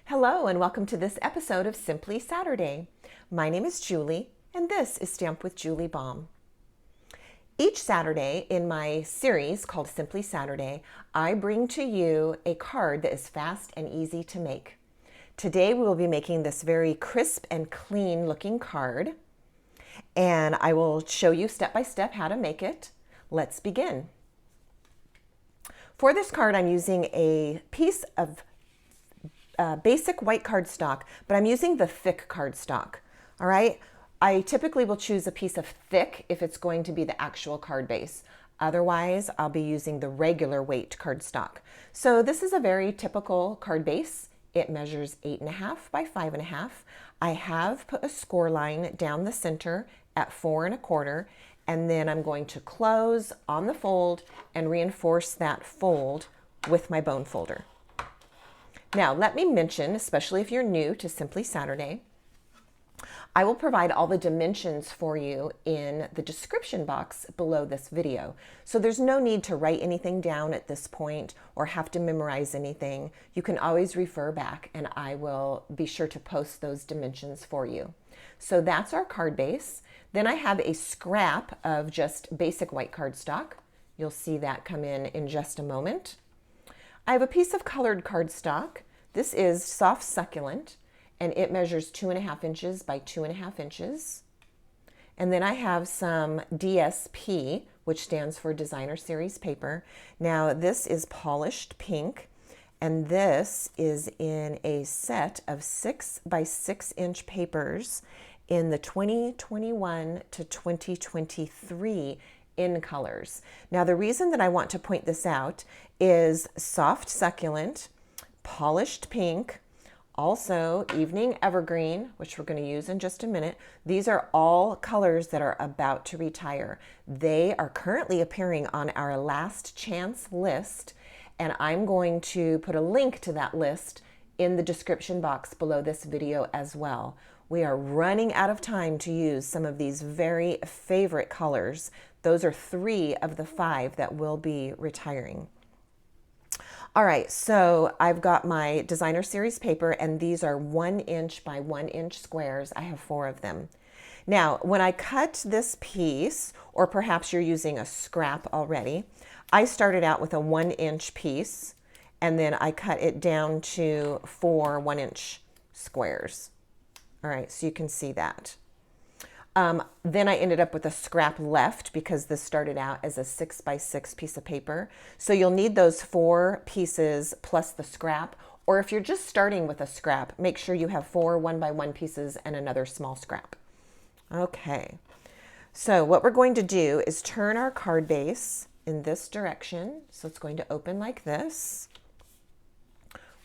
Hello and welcome to this episode of Simply Saturday. My name is Julie and this is Stamp with Julie Baum. Each Saturday in my series called Simply Saturday, I bring to you a card that is fast and easy to make. Today we will be making this very crisp and clean looking card, and I will show you step by step how to make it. Let's begin. For this card, I'm using a piece of basic white cardstock, but I'm using the thick cardstock. All right. I typically will choose a piece of thick if it's going to be the actual card base. Otherwise, I'll be using the regular weight cardstock. So this is a very typical card base. It measures 8.5 by 5.5. I have put a score line down the center at 4.25, and then I'm going to close on the fold and reinforce that fold with my bone folder. Now, let me mention, especially if you're new to Simply Saturday, I will provide all the dimensions for you in the description box below this video. So there's no need to write anything down at this point or have to memorize anything. You can always refer back and I will be sure to post those dimensions for you. So that's our card base. Then I have a scrap of just basic white cardstock. You'll see that come in just a moment. I have a piece of colored cardstock. This is soft succulent, and it measures 2.5 inches by 2.5 inches. And then I have some DSP, which stands for Designer Series paper. Now this is polished pink, and this is in a set of 6 by 6 inch papers in the 2021 to 2023 in colors. Now the reason that I want to point this out is soft succulent, polished pink, also evening evergreen, which we're going to use in just a minute. These are all colors that are about to retire. They are currently appearing on our last chance list, and I'm going to put a link to that list in the description box below this video as well. We are running out of time to use some of these very favorite colors. Those are 3 of the 5 that will be retiring. All right, so I've got my Designer Series paper, and these are 1 inch by 1 inch squares. I have 4 of them. Now, when I cut this piece, or perhaps you're using a scrap already, I started out with a 1 inch piece, and then I cut it down to 4 1 inch squares. All right, so you can see that. Then I ended up with a scrap left because this started out as a 6 by 6 piece of paper. So you'll need those 4 pieces plus the scrap, or if you're just starting with a scrap, make sure you have 4 1 by 1 pieces and another small scrap. Okay, so what we're going to do is turn our card base in this direction. So it's going to open like this.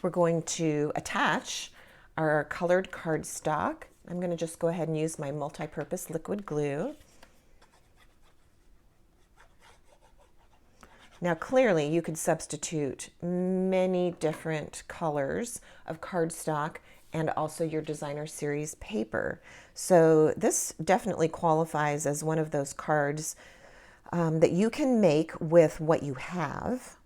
We're going to attach our colored cardstock. I'm going to just go ahead and use my multi-purpose liquid glue. Now clearly you could substitute many different colors of cardstock and also your Designer Series paper. So this definitely qualifies as one of those cards that you can make with what you have.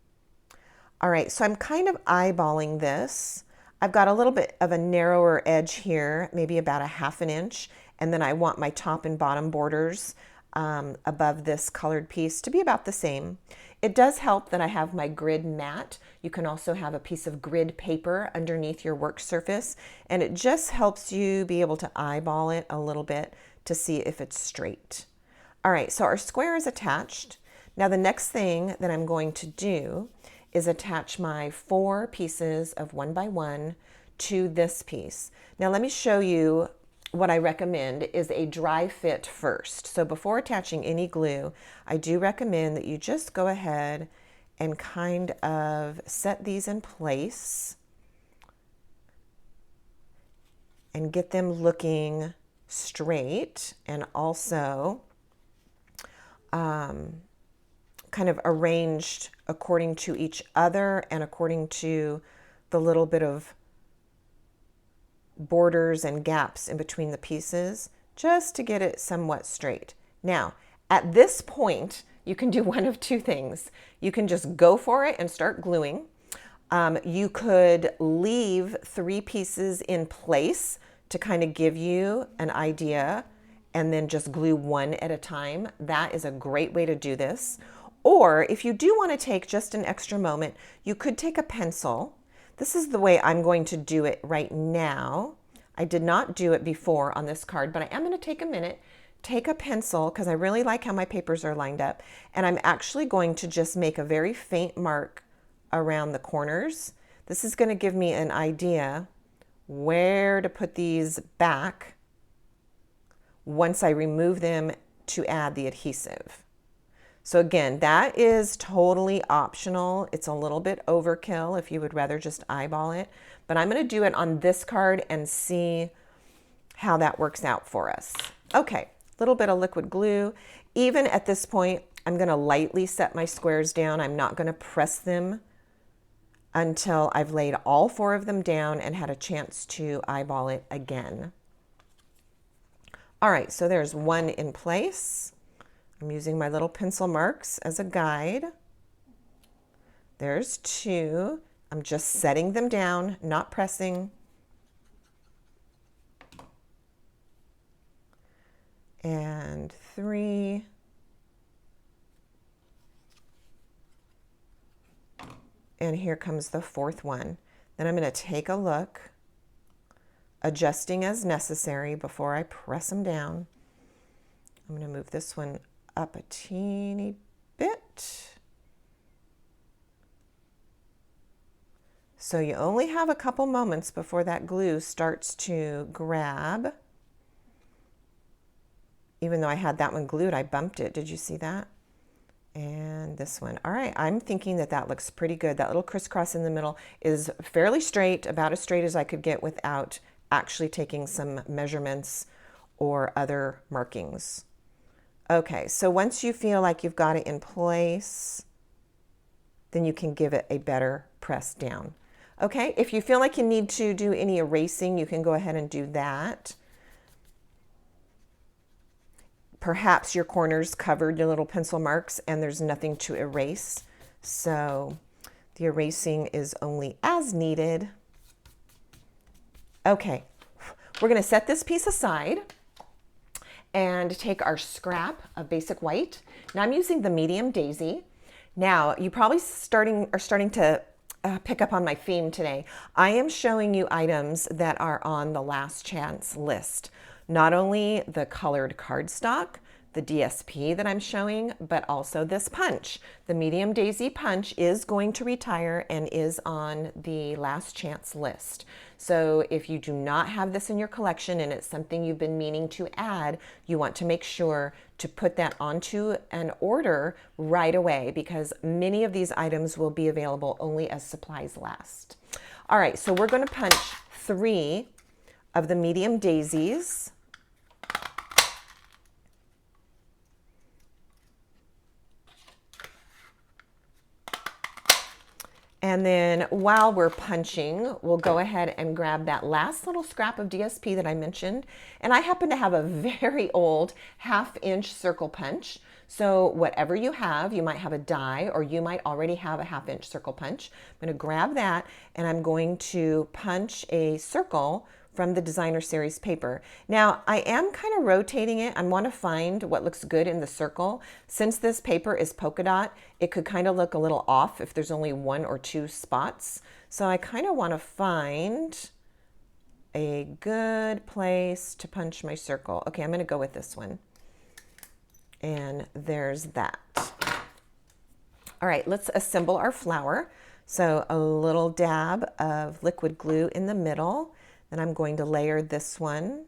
All right, so I'm kind of eyeballing this. I've got a little bit of a narrower edge here, maybe about 1/2 inch, and then I want my top and bottom borders above this colored piece to be about the same. It does help that I have my grid mat. You can also have a piece of grid paper underneath your work surface, and it just helps you be able to eyeball it a little bit to see if it's straight. All right, so our square is attached. Now the next thing that I'm going to do is attach my 4 pieces of 1 by 1 to this piece. Now let me show you what I recommend is a dry fit first. So before attaching any glue, I do recommend that you just go ahead and kind of set these in place and get them looking straight, and also kind of arranged according to each other and according to the little bit of borders and gaps in between the pieces, just to get it somewhat straight. Now, at this point, you can do one of 2 things. You can just go for it and start gluing, You could leave 3 pieces in place to kind of give you an idea and then just glue one at a time. That is a great way to do this. Or if you do want to take just an extra moment, you could take a pencil. This is the way I'm going to do it right now. I did not do it before on this card, but I am going to take a minute, take a pencil, because I really like how my papers are lined up, and I'm actually going to just make a very faint mark around the corners. This is going to give me an idea where to put these back once I remove them to add the adhesive. So again, that is totally optional. It's a little bit overkill if you would rather just eyeball it, but I'm going to do it on this card and see how that works out for us. Okay, a little bit of liquid glue. Even at this point, I'm going to lightly set my squares down. I'm not going to press them until I've laid all 4 of them down and had a chance to eyeball it again. All right, so there's 1 in place. I'm using my little pencil marks as a guide. There's 2. I'm just setting them down, not pressing. And 3. And here comes the 4th one. Then I'm going to take a look, adjusting as necessary before I press them down. I'm going to move this one up a teeny bit. So you only have a couple moments before that glue starts to grab. Even though I had that one glued, I bumped it. Did you see that? And this one. All right, I'm thinking that that looks pretty good. That little crisscross in the middle is fairly straight, about as straight as I could get without actually taking some measurements or other markings. Okay, so once you feel like you've got it in place, then you can give it a better press down. Okay, if you feel like you need to do any erasing, you can go ahead and do that. Perhaps your corners covered your little pencil marks and there's nothing to erase. So the erasing is only as needed. Okay, we're going to set this piece aside and take our scrap of basic white. Now I'm using the medium daisy. Now you probably are starting to pick up on my theme today. I am showing you items that are on the last chance list. Not only the colored cardstock, the DSP that I'm showing, but also this punch. The medium daisy punch is going to retire and is on the last chance list. So if you do not have this in your collection and it's something you've been meaning to add, you want to make sure to put that onto an order right away, because many of these items will be available only as supplies last. All right, so we're going to punch 3 of the medium daisies. And then while we're punching, we'll go ahead and grab that last little scrap of DSP that I mentioned. And I happen to have a very old 1/2-inch circle punch. So whatever you have, you might have a die or you might already have a 1/2-inch circle punch. I'm going to grab that and I'm going to punch a circle from the designer series paper. Now I am kind of rotating it. I want to find what looks good in the circle. Since this paper is polka dot, it could kind of look a little off if there's only 1 or 2 spots. So I kind of want to find a good place to punch my circle. Okay, I'm going to go with this one. And there's that. All right, let's assemble our flower. So a little dab of liquid glue in the middle. Then I'm going to layer this one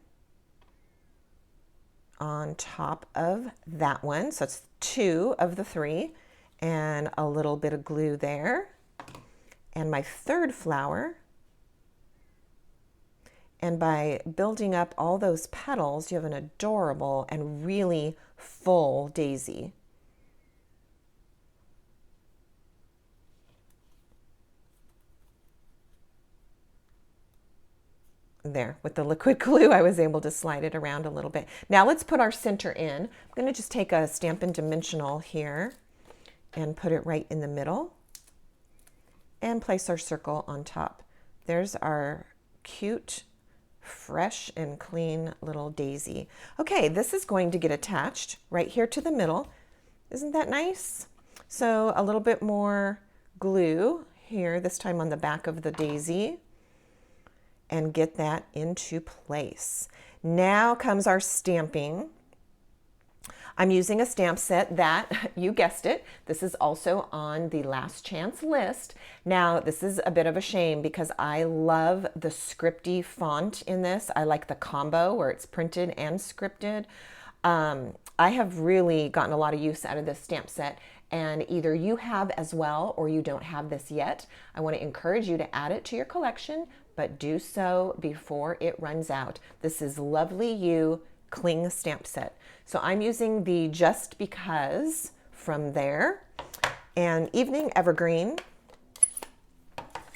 on top of that one. So it's 2 of the 3 and a little bit of glue there. And my 3rd flower. And by building up all those petals, you have an adorable and really full daisy. There, with the liquid glue, I was able to slide it around a little bit. Now let's put our center in. I'm going to just take a Stampin' Dimensional here and put it right in the middle. and place our circle on top. There's our cute, fresh and clean little daisy. Okay, this is going to get attached right here to the middle. Isn't that nice? So a little bit more glue here, this time on the back of the daisy, and get that into place. Now comes our stamping. I'm using a stamp set that, you guessed it, this is also on the last chance list. Now, this is a bit of a shame because I love the scripty font in this. I like the combo where it's printed and scripted. I have really gotten a lot of use out of this stamp set, and either you have as well or you don't have this yet. I want to encourage you to add it to your collection, but do so before it runs out. This is Lovely You Cling Stamp Set. So I'm using the Just Because from there, and Evening Evergreen.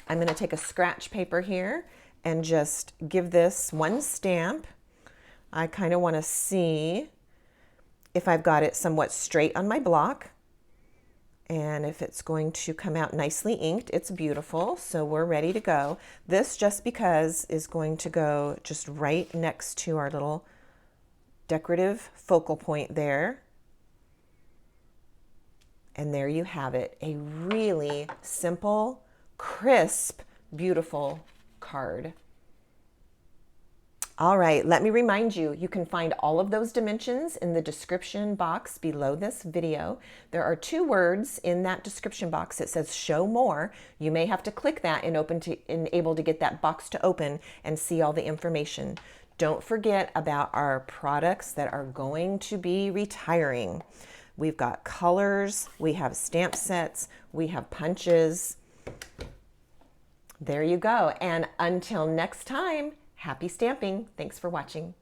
I'm going to take a scratch paper here and just give this one stamp. I kind of want to see if I've got it somewhat straight on my block, and if it's going to come out nicely inked. It's beautiful, so we're ready to go. This Just Because is going to go just right next to our little decorative focal point there. And there you have it, a really simple, crisp, beautiful card. All right, let me remind you, you can find all of those dimensions in the description box below this video. There are 2 words in that description box. It says show more. You may have to click that and able to get that box to open and see all the information. Don't forget about our products that are going to be retiring. We've got colors, we have stamp sets, we have punches. There you go. And until next time, happy stamping. Thanks for watching.